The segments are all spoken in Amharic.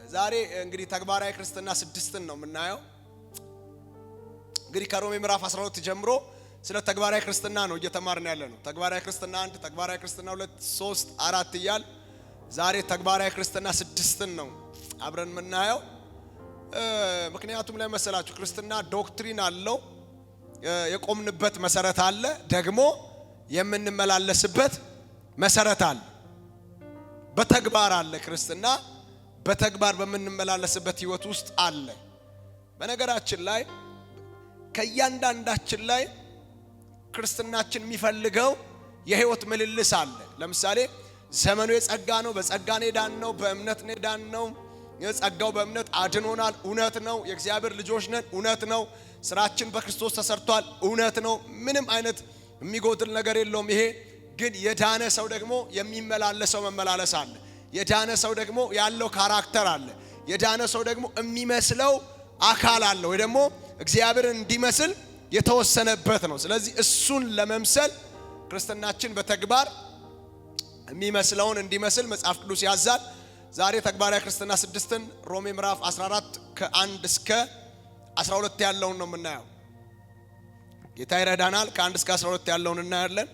ዛሬ እንግዲህ ተግባራዊ ክርስትና 6ን ነው የምናየው። እንግዲህ ከሮሜ ምዕራፍ 12 ጀምሮ ስለ ተግባራዊ ክርስትና ነው እየተማርን ያለነው። ተግባራዊ ክርስትና 1፣ ተግባራዊ ክርስትና 2፣ 3፣ 4 እያል ዛሬ ተግባራዊ ክርስትና 6ን ነው አብረን የምናየው። ምክንያቱም ላይ መሰላችሁ ክርስትና ዶክትሪን አለው፣ የቆምንበት መሰረት አለ፣ ደግሞ የምንመላለስበት መሰረት አለ። በተግባር አለ ክርስትና፣ በተግባር በምንመላለስበት ህይወት ውስጥ አለ። በነገራችን ላይ ከእያንዳንዳችን ላይ ክርስትናችን የሚፈልገው የህይወት ምልልስ አለ። ለምሳሌ ዘመኑ የጸጋ ነው፣ በጸጋ ኔዳን ነው፣ በእምነት ኔዳን ነው። የጸጋው በእምነት አድኖናል፣ እውነት ነው። የእግዚአብሔር ልጆች ነን፣ እውነት ነው። ስራችን በክርስቶስ ተሰርቷል፣ እውነት ነው። ምንም አይነት የሚጎድል ነገር የለውም። ይሄ ግን የዳነ ሰው ደግሞ የሚመላለሰው መመላለስ አለ። የዳነ ሰው ደግሞ ያለው ካራክተር አለ። የዳነ ሰው ደግሞ የሚመስለው አካል አለ፣ ወይ ደግሞ እግዚአብሔርን እንዲመስል የተወሰነበት ነው። ስለዚህ እሱን ለመምሰል ክርስትናችን በተግባር የሚመስለውን እንዲመስል መጽሐፍ ቅዱስ ያዛል። ዛሬ ተግባራዊ ክርስትና 6ን ሮሜ ምዕራፍ 14 ከ1 እስከ 12 ያለውን ነው የምናየው። ጌታ ይረዳናል። ከ1 እስከ 12 ያለውን እናያለን።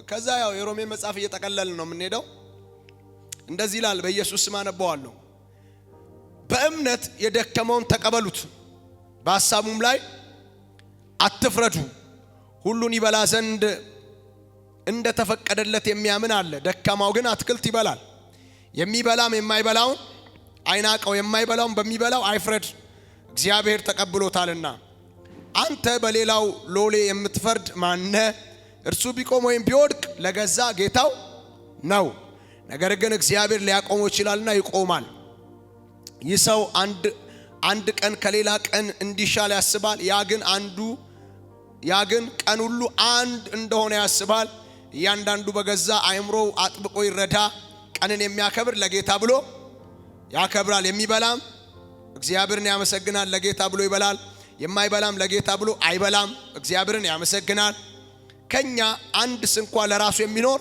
ከዛ ያው የሮሜ መጽሐፍ እየጠቀለልን ነው የምንሄደው። እንደዚህ ይላል፣ በኢየሱስ ስም አነበዋለሁ። በእምነት የደከመውን ተቀበሉት፣ በሐሳቡም ላይ አትፍረዱ። ሁሉን ይበላ ዘንድ እንደ ተፈቀደለት የሚያምን አለ። ደካማው ግን አትክልት ይበላል። የሚበላም የማይበላውን አይናቀው፣ የማይበላውን በሚበላው አይፍረድ፣ እግዚአብሔር ተቀብሎታልና። አንተ በሌላው ሎሌ የምትፈርድ ማነ? እርሱ ቢቆም ወይም ቢወድቅ ለገዛ ጌታው ነው። ነገር ግን እግዚአብሔር ሊያቆመው ይችላልና ይቆማል። ይህ ሰው አንድ ቀን ከሌላ ቀን እንዲሻል ያስባል። ያ ግን ቀን ሁሉ አንድ እንደሆነ ያስባል። እያንዳንዱ በገዛ አእምሮው አጥብቆ ይረዳ። ቀንን የሚያከብር ለጌታ ብሎ ያከብራል። የሚበላም እግዚአብሔርን ያመሰግናል፣ ለጌታ ብሎ ይበላል። የማይበላም ለጌታ ብሎ አይበላም፣ እግዚአብሔርን ያመሰግናል። ከኛ አንድ ስንኳ ለራሱ የሚኖር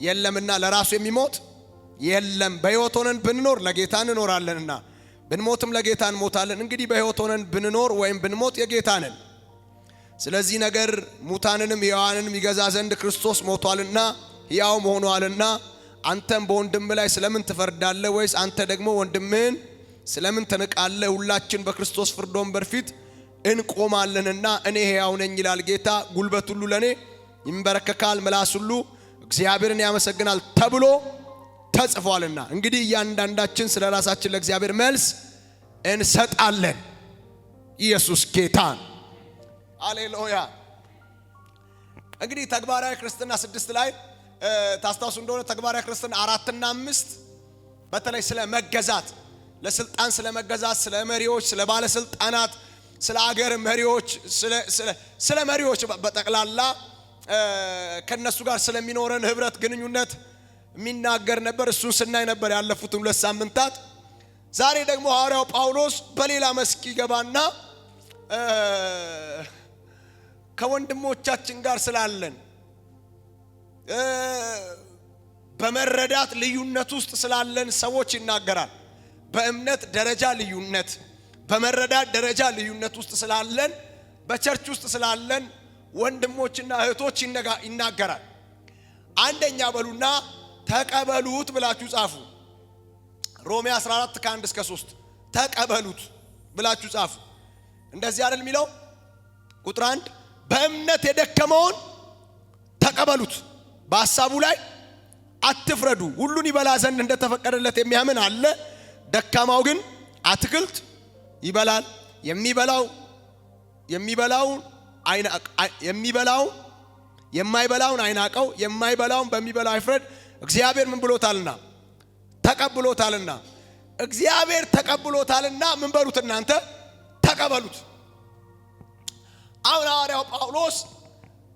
የለምና ለራሱ የሚሞት የለም። በሕይወት ሆነን ብንኖር ለጌታ እንኖራለንና ብንሞትም ለጌታ እንሞታለን። እንግዲህ በሕይወት ሆነን ብንኖር ወይም ብንሞት የጌታ ነን። ስለዚህ ነገር ሙታንንም ሕያዋንንም ይገዛ ዘንድ ክርስቶስ ሞቷልና ሕያውም ሆኗልና። አንተም በወንድም ላይ ስለምን ትፈርዳለህ? ወይስ አንተ ደግሞ ወንድምህን ስለምን ትንቃለህ? ሁላችን በክርስቶስ ፍርድ ወንበር ፊት እንቆማለንና። እኔ ሕያው ነኝ ይላል ጌታ፣ ጉልበት ሁሉ ለኔ ይንበረከካል፣ ምላስ ሁሉ እግዚአብሔርን ያመሰግናል ተብሎ ተጽፏልና። እንግዲህ እያንዳንዳችን ስለ ራሳችን ለእግዚአብሔር መልስ እንሰጣለን። ኢየሱስ ጌታ። ሃሌሉያ። እንግዲህ ተግባራዊ ክርስትና 6 ላይ ታስታውሱ እንደሆነ ተግባራዊ ክርስትና 4 እና 5 በተለይ ስለ መገዛት፣ ለስልጣን ስለ መገዛት፣ ስለ መሪዎች፣ ስለ ባለስልጣናት፣ ስለ አገር መሪዎች፣ ስለ መሪዎች በጠቅላላ ከነሱ ጋር ስለሚኖረን ህብረት ግንኙነት የሚናገር ነበር። እሱን ስናይ ነበር ያለፉትን 2 ሳምንታት። ዛሬ ደግሞ ሐዋርያው ጳውሎስ በሌላ መስክ ይገባና ከወንድሞቻችን ጋር ስላለን በመረዳት ልዩነት ውስጥ ስላለን ሰዎች ይናገራል። በእምነት ደረጃ ልዩነት፣ በመረዳት ደረጃ ልዩነት ውስጥ ስላለን፣ በቸርች ውስጥ ስላለን ወንድሞችና እህቶች ይናገራል። አንደኛ በሉና ተቀበሉት ብላችሁ ጻፉ። ሮሜ 14 ከ1 እስከ 3 ተቀበሉት ብላችሁ ጻፉ። እንደዚህ አይደል የሚለው? ቁጥር 1 በእምነት የደከመውን ተቀበሉት፣ በሐሳቡ ላይ አትፍረዱ። ሁሉን ይበላ ዘንድ እንደተፈቀደለት የሚያምን አለ። ደካማው ግን አትክልት ይበላል። የማይበላውን አይናቀው፣ የማይበላውን በሚበላው አይፍረድ፣ እግዚአብሔር ምን ብሎታልና? ተቀብሎታልና። እግዚአብሔር ተቀብሎታልና ምን በሉት እናንተ? ተቀበሉት። አሁን ሐዋርያው ጳውሎስ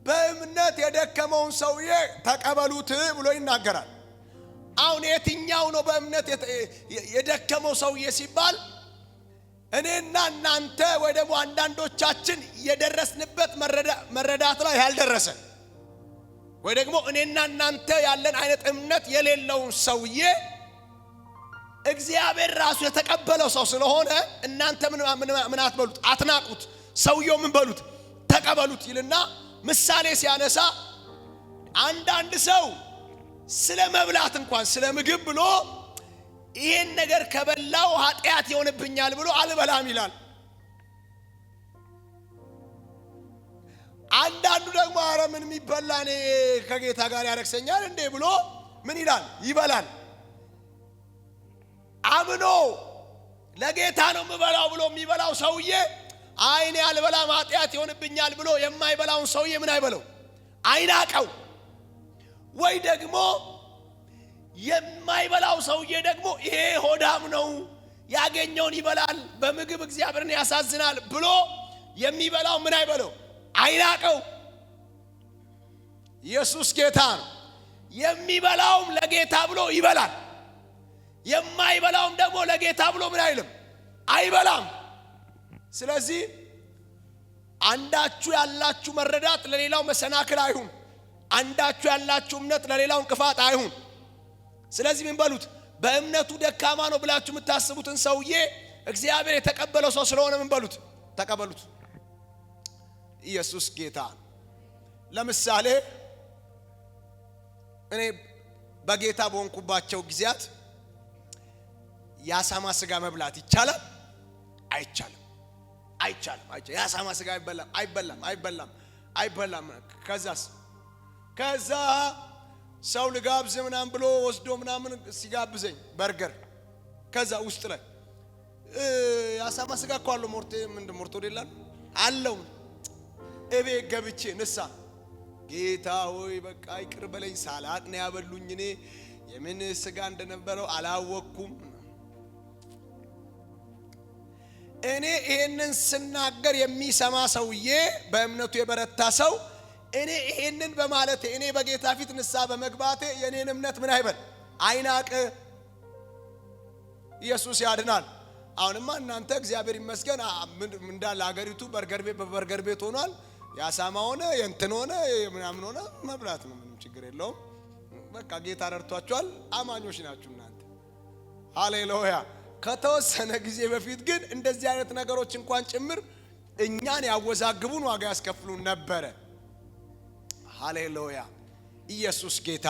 በእምነት የደከመውን ሰውዬ ተቀበሉት ብሎ ይናገራል። አሁን የትኛው ነው በእምነት የደከመው ሰውዬ ሲባል እኔና እናንተ ወይ ደግሞ አንዳንዶቻችን የደረስንበት መረዳት ላይ ያልደረሰ ወይ ደግሞ እኔና እናንተ ያለን አይነት እምነት የሌለውን ሰውዬ እግዚአብሔር ራሱ የተቀበለው ሰው ስለሆነ እናንተ ምን አትበሉት፣ አትናቁት። ሰውየው ምን በሉት፣ ተቀበሉት ይልና ምሳሌ ሲያነሳ አንዳንድ ሰው ስለ መብላት እንኳን ስለ ምግብ ብሎ ይሄን ነገር ከበላው ኃጢአት ይሆንብኛል ብሎ አልበላም ይላል። አንዳንዱ ደግሞ አረ ምን የሚበላ እኔ ከጌታ ጋር ያረክሰኛል እንዴ ብሎ ምን ይላል፣ ይበላል። አምኖ ለጌታ ነው የምበላው ብሎ የሚበላው ሰውዬ አይኔ አልበላም ኃጢአት ይሆንብኛል ብሎ የማይበላውን ሰውዬ ምን አይበለው፣ አይናቀው። ወይ ደግሞ የማይበላው ሰውዬ ደግሞ ይሄ ሆዳም ነው ያገኘውን ይበላል በምግብ እግዚአብሔርን ያሳዝናል ብሎ የሚበላው ምን አይበለው፣ አይናቀው። ኢየሱስ ጌታ ነው። የሚበላውም ለጌታ ብሎ ይበላል፣ የማይበላውም ደግሞ ለጌታ ብሎ ምን አይልም፣ አይበላም። ስለዚህ አንዳችሁ ያላችሁ መረዳት ለሌላው መሰናክል አይሁን፣ አንዳችሁ ያላችሁ እምነት ለሌላው እንቅፋት አይሁን። ስለዚህ ምን በሉት፣ በእምነቱ ደካማ ነው ብላችሁ የምታስቡትን ሰውዬ እግዚአብሔር የተቀበለው ሰው ስለሆነ ምን በሉት፣ ተቀበሉት። ኢየሱስ ጌታ። ለምሳሌ እኔ በጌታ በሆንኩባቸው ጊዜያት የአሳማ ስጋ መብላት ይቻላል አይቻልም? አይቻልም። የአሳማ ስጋ አይበላም። ከዛ ሰው ልጋብዝ ምናምን ብሎ ወስዶ ምናምን ሲጋብዘኝ በርገር ከዛ ውስጥ ላይ የአሳማ ስጋ እኮ አለው ሞርቶዴላ አለው። እቤ ገብቼ ንሳ ጌታ ሆይ በቃ ይቅር በለኝ ሳላቅ ነው ያበሉኝ፣ እኔ የምን ስጋ እንደነበረው አላወቅኩም። እኔ ይሄንን ስናገር የሚሰማ ሰውዬ በእምነቱ የበረታ ሰው እኔ ይሄንን በማለቴ እኔ በጌታ ፊት ንሳ በመግባቴ የኔን እምነት ምን አይበል፣ አይናቅ። ኢየሱስ ያድናል። አሁንማ እናንተ እግዚአብሔር ይመስገን እንዳለ ሀገሪቱ በበርገር ቤት ሆኗል። ያሳማ ሆነ የእንትን ሆነ ምናምን ሆነ መብላት ነው፣ ምንም ችግር የለውም። በቃ ጌታ ረድቷቸዋል። አማኞች ናችሁ እናንተ። ሃሌሉያ። ከተወሰነ ጊዜ በፊት ግን እንደዚህ አይነት ነገሮች እንኳን ጭምር እኛን ያወዛግቡን፣ ዋጋ ያስከፍሉን ነበረ። ሃሌሉያ። ኢየሱስ ጌታ።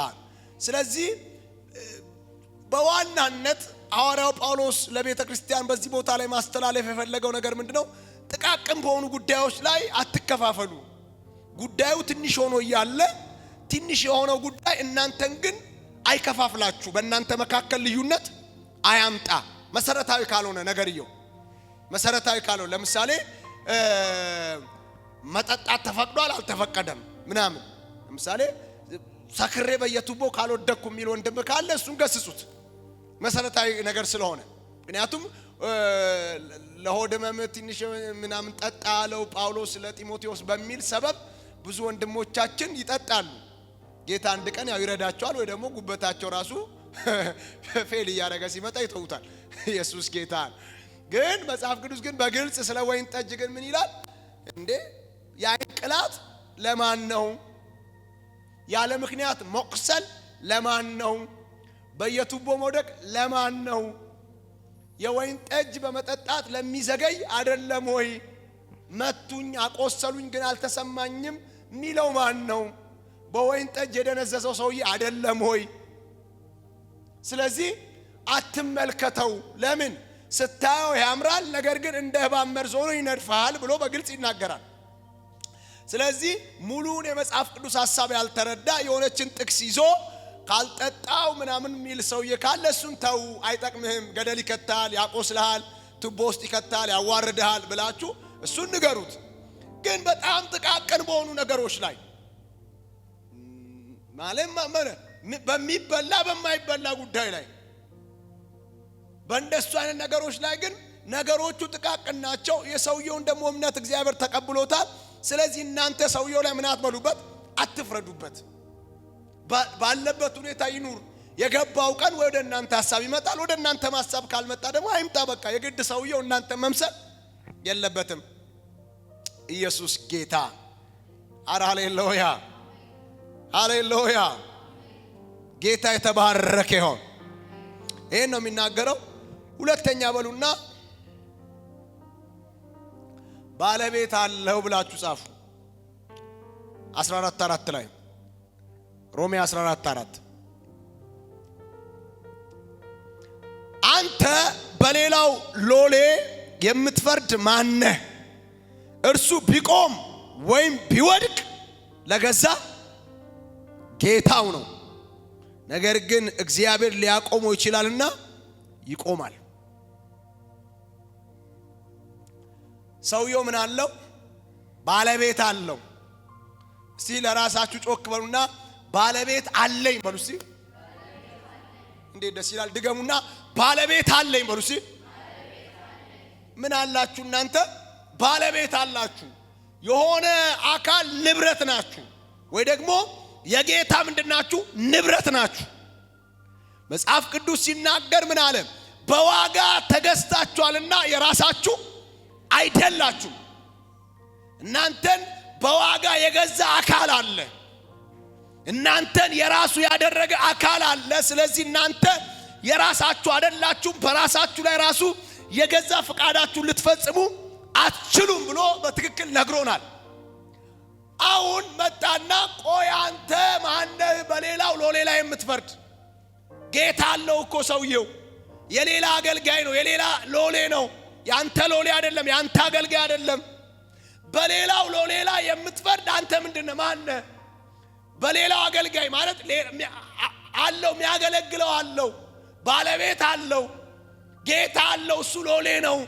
ስለዚህ በዋናነት ሐዋርያው ጳውሎስ ለቤተ ክርስቲያን በዚህ ቦታ ላይ ማስተላለፍ የፈለገው ነገር ምንድነው? ጥቃቅን በሆኑ ጉዳዮች ላይ አትከፋፈሉ። ጉዳዩ ትንሽ ሆኖ እያለ ትንሽ የሆነው ጉዳይ እናንተን ግን አይከፋፍላችሁ፣ በእናንተ መካከል ልዩነት አያምጣ። መሰረታዊ ካልሆነ ነገርየው መሰረታዊ ካልሆነ፣ ለምሳሌ መጠጣት ተፈቅዷል አልተፈቀደም ምናምን፣ ለምሳሌ ሰክሬ በየቱቦ ካልወደኩ የሚል ወንድም ካለ እሱን ገስጹት፣ መሰረታዊ ነገር ስለሆነ። ምክንያቱም ለሆድ ህመም ትንሽ ምናምን ጠጣ ያለው ጳውሎስ ለጢሞቴዎስ በሚል ሰበብ ብዙ ወንድሞቻችን ይጠጣሉ። ጌታ አንድ ቀን ያው ይረዳቸዋል፣ ወይ ደግሞ ጉበታቸው ራሱ ፌል እያደረገ ሲመጣ ይተውታል። ኢየሱስ ጌታ። ግን መጽሐፍ ቅዱስ ግን በግልጽ ስለ ወይን ጠጅ ግን ምን ይላል እንዴ? የአይን ቅላት ለማን ነው? ያለ ምክንያት መቁሰል ለማን ነው? በየቱቦ መውደቅ ለማን ነው? የወይን ጠጅ በመጠጣት ለሚዘገይ አይደለም ወይ? መቱኝ አቆሰሉኝ ግን አልተሰማኝም ሚለው ማን ነው? በወይን ጠጅ የደነዘዘው ሰውዬ አይደለም ወይ? ስለዚህ አትመልከተው። ለምን? ስታየው ያምራል፣ ነገር ግን እንደ እባብ መርዝ ሆኖ ይነድፋል ብሎ በግልጽ ይናገራል። ስለዚህ ሙሉውን የመጽሐፍ ቅዱስ ሐሳብ ያልተረዳ የሆነችን ጥቅስ ይዞ ካልጠጣው ምናምን ሚል ሰውዬ ካለ እሱን ተው፣ አይጠቅምህም፣ ገደል ይከታል፣ ያቆስልሃል፣ ቱቦ ውስጥ ይከታል፣ ያዋርድሃል ብላችሁ እሱን ንገሩት። ግን በጣም ጥቃቅን በሆኑ ነገሮች ላይ ማለት በሚበላ በማይበላ ጉዳይ ላይ በእንደሱ አይነት ነገሮች ላይ ግን ነገሮቹ ጥቃቅን ናቸው። የሰውየውን ደግሞ እምነት እግዚአብሔር ተቀብሎታል። ስለዚህ እናንተ ሰውየው ላይ ምን አትበሉበት፣ አትፍረዱበት። ባለበት ሁኔታ ይኑር። የገባው ቀን ወደ እናንተ ሐሳብ ይመጣል። ወደ እናንተ ሐሳብ ካልመጣ ደግሞ አይምጣ። በቃ የግድ ሰውየው እናንተ መምሰል የለበትም። ኢየሱስ ጌታ። አረ ሃሌሉያ፣ ሃሌሉያ። ጌታ የተባረከ ይሁን። ይሄን ነው የሚናገረው። ሁለተኛ በሉና ባለቤት አለው ብላችሁ ጻፉ። 14:4 ላይ ሮሜ 14:4 አንተ በሌላው ሎሌ የምትፈርድ ማነህ? እርሱ ቢቆም ወይም ቢወድቅ ለገዛ ጌታው ነው። ነገር ግን እግዚአብሔር ሊያቆመው ይችላልና ይቆማል። ሰውየው ምን አለው? ባለቤት አለው። እስቲ ለራሳችሁ ጮክ በሉና ባለቤት አለኝ በሉ። እስቲ እንዴት ደስ ይላል! ድገሙና ባለቤት አለኝ በሉ። እስቲ ምን አላችሁ እናንተ? ባለቤት አላችሁ። የሆነ አካል ንብረት ናችሁ፣ ወይ ደግሞ የጌታ ምንድናችሁ? ንብረት ናችሁ። መጽሐፍ ቅዱስ ሲናገር ምን አለ? በዋጋ ተገዝታችኋልና የራሳችሁ አይደላችሁ። እናንተን በዋጋ የገዛ አካል አለ። እናንተን የራሱ ያደረገ አካል አለ። ስለዚህ እናንተ የራሳችሁ አይደላችሁም። በራሳችሁ ላይ ራሱ የገዛ ፍቃዳችሁን ልትፈጽሙ አትችሉም ብሎ በትክክል ነግሮናል። አሁን መጣና ቆይ አንተ ማነህ በሌላው ሎሌ ላይ የምትፈርድ? ጌታ አለው እኮ ሰውየው። የሌላ አገልጋይ ነው፣ የሌላ ሎሌ ነው። ያንተ ሎሌ አይደለም፣ ያንተ አገልጋይ አይደለም። በሌላው ሎሌ ላይ የምትፈርድ አንተ ምንድነው? ማነህ? በሌላው አገልጋይ ማለት አለው፣ የሚያገለግለው አለው፣ ባለቤት አለው፣ ጌታ አለው፣ እሱ ሎሌ ነው።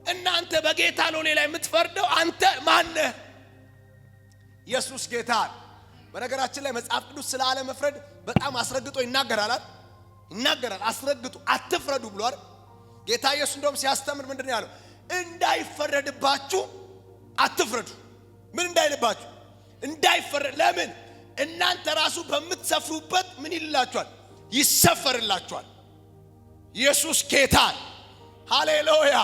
እናንተ በጌታ ሎሌ ላይ የምትፈርደው አንተ ማነህ? ኢየሱስ ጌታ። በነገራችን ላይ መጽሐፍ ቅዱስ ስለ አለ መፍረድ በጣም አስረግጦ ይናገራል። አስረግጦ አትፍረዱ ብሏል ጌታ ኢየሱስ። እንደውም ሲያስተምር ምንድነው ያለው? እንዳይፈረድባችሁ አትፍረዱ። ምን እንዳይልባችሁ? እንዳይፈረድ። ለምን? እናንተ ራሱ በምትሰፍሩበት ምን ይላችኋል? ይሰፈርላችኋል። ኢየሱስ ጌታ። ሃሌሉያ።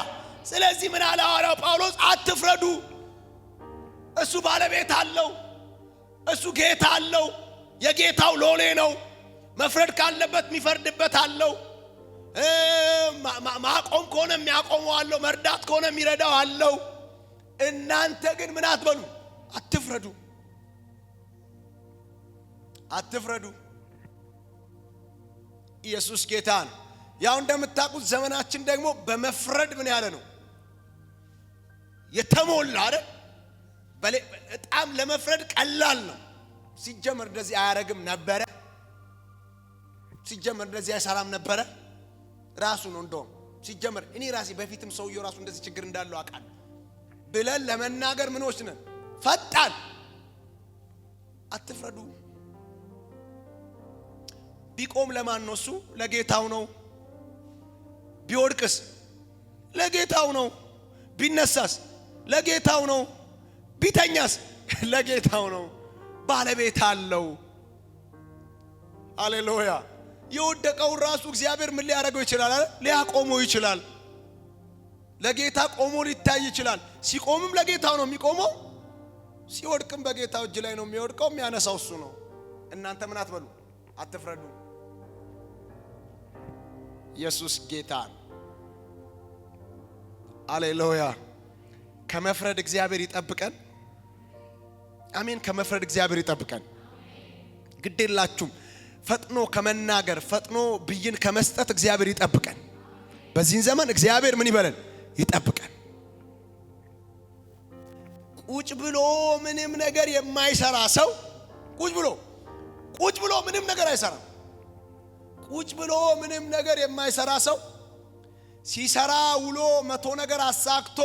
ስለዚህ ምን አለ ሐዋርያው ጳውሎስ? አትፍረዱ። እሱ ባለቤት አለው፣ እሱ ጌታ አለው፣ የጌታው ሎሌ ነው። መፍረድ ካለበት የሚፈርድበት አለው። ማቆም ከሆነ የሚያቆመው አለው፣ መርዳት ከሆነ የሚረዳው አለው። እናንተ ግን ምን አትበሉ? አትፍረዱ፣ አትፍረዱ። ኢየሱስ ጌታ ነው። ያው እንደምታውቁት ዘመናችን ደግሞ በመፍረድ ምን ያለ ነው? የተሞላ አይደል? በጣም ለመፍረድ ቀላል ነው። ሲጀመር እንደዚህ አያረግም ነበረ፣ ሲጀመር እንደዚህ አይሰራም ነበረ። ራሱ ነው እንደውም ሲጀመር እኔ ራሴ በፊትም ሰውየው ራሱ እንደዚህ ችግር እንዳለው አውቃለሁ ብለን ለመናገር ምንዎች ነን? ፈጣን። አትፍረዱ። ቢቆም ለማን ነው? እሱ ለጌታው ነው። ቢወድቅስ ለጌታው ነው። ቢነሳስ ለጌታው ነው። ቢተኛስ ለጌታው ነው። ባለቤት አለው። ሃሌሉያ። የወደቀው ራሱ እግዚአብሔር ምን ሊያደርገው ይችላል? ሊያቆመው ይችላል። ለጌታ ቆሞ ሊታይ ይችላል። ሲቆምም ለጌታው ነው የሚቆመው፣ ሲወድቅም በጌታው እጅ ላይ ነው የሚወድቀው። የሚያነሳው እሱ ነው። እናንተ ምን አትበሉ? አትፍረዱ። ኢየሱስ ጌታ። ሃሌሉያ። ከመፍረድ እግዚአብሔር ይጠብቀን። አሜን። ከመፍረድ እግዚአብሔር ይጠብቀን። ግዴላችሁም ፈጥኖ ከመናገር ፈጥኖ ብይን ከመስጠት እግዚአብሔር ይጠብቀን። በዚህ ዘመን እግዚአብሔር ምን ይበለን? ይጠብቀን። ቁጭ ብሎ ምንም ነገር የማይሰራ ሰው ቁጭ ብሎ ምንም ነገር አይሰራም። ቁጭ ብሎ ምንም ነገር የማይሰራ ሰው ሲሰራ ውሎ 100 ነገር አሳክቶ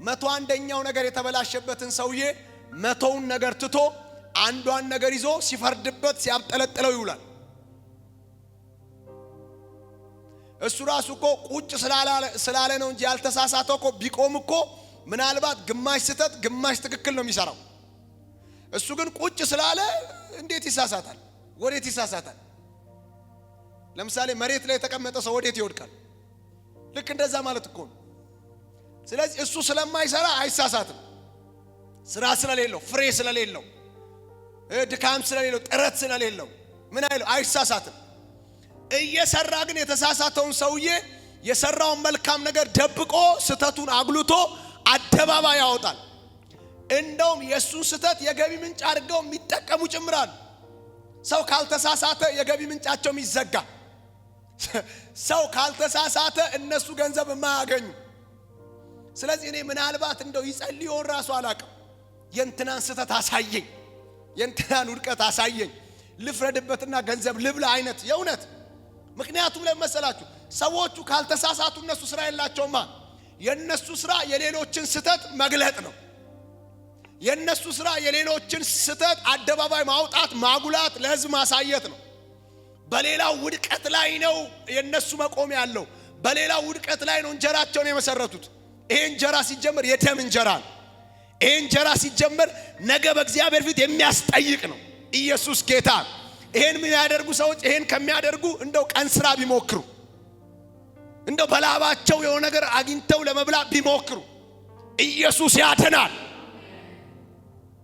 101ኛው ነገር የተበላሸበትን ሰውዬ 100ውን ነገር ትቶ አንዷን ነገር ይዞ ሲፈርድበት ሲያብጠለጥለው ይውላል። እሱ ራሱ እኮ ቁጭ ስላለ ነው እንጂ ያልተሳሳተው እኮ ቢቆም እኮ ምናልባት ግማሽ ስተት ግማሽ ትክክል ነው የሚሰራው። እሱ ግን ቁጭ ስላለ እንዴት ይሳሳታል? ወዴት ይሳሳታል? ለምሳሌ መሬት ላይ የተቀመጠ ሰው ወዴት ይወድቃል? ልክ እንደዛ ማለት እኮ ነው። ስለዚህ እሱ ስለማይሰራ አይሳሳትም። ስራ ስለሌለው፣ ፍሬ ስለሌለው፣ ድካም ስለሌለው፣ ጥረት ስለሌለው ምን አይለው? አይሳሳትም። እየሰራ ግን የተሳሳተውን ሰውዬ የሰራውን መልካም ነገር ደብቆ ስተቱን አግሉቶ አደባባይ ያወጣል። እንደውም የሱን ስተት የገቢ ምንጭ አድርገው የሚጠቀሙ ጭምራል። ሰው ካልተሳሳተ የገቢ ምንጫቸው ይዘጋ። ሰው ካልተሳሳተ እነሱ ገንዘብ የማያገኙ። ስለዚህ እኔ ምናልባት እንደው ይጸልዩ ራሱ አላቅም። የእንትናን ስተት አሳየኝ፣ የእንትናን ውድቀት አሳየኝ፣ ልፍረድበትና ገንዘብ ልብላ አይነት የእውነት። ምክንያቱም ለመሰላችሁ ሰዎቹ ካልተሳሳቱ እነሱ ስራ የላቸውማ። የነሱ ስራ የሌሎችን ስተት መግለጥ ነው። የነሱ ስራ የሌሎችን ስተት አደባባይ ማውጣት፣ ማጉላት፣ ለህዝብ ማሳየት ነው። በሌላው ውድቀት ላይ ነው የነሱ መቆም ያለው። በሌላው ውድቀት ላይ ነው እንጀራቸውን የመሰረቱት። ይሄ እንጀራ ሲጀመር የደም እንጀራ ነው። ይሄ እንጀራ ሲጀመር ነገ በእግዚአብሔር ፊት የሚያስጠይቅ ነው። ኢየሱስ ጌታ። ይሄን የሚያደርጉ ሰዎች ይሄን ከሚያደርጉ እንደው ቀን ስራ ቢሞክሩ፣ እንደው በላባቸው የሆነ ነገር አግኝተው ለመብላት ቢሞክሩ ኢየሱስ ያድናል።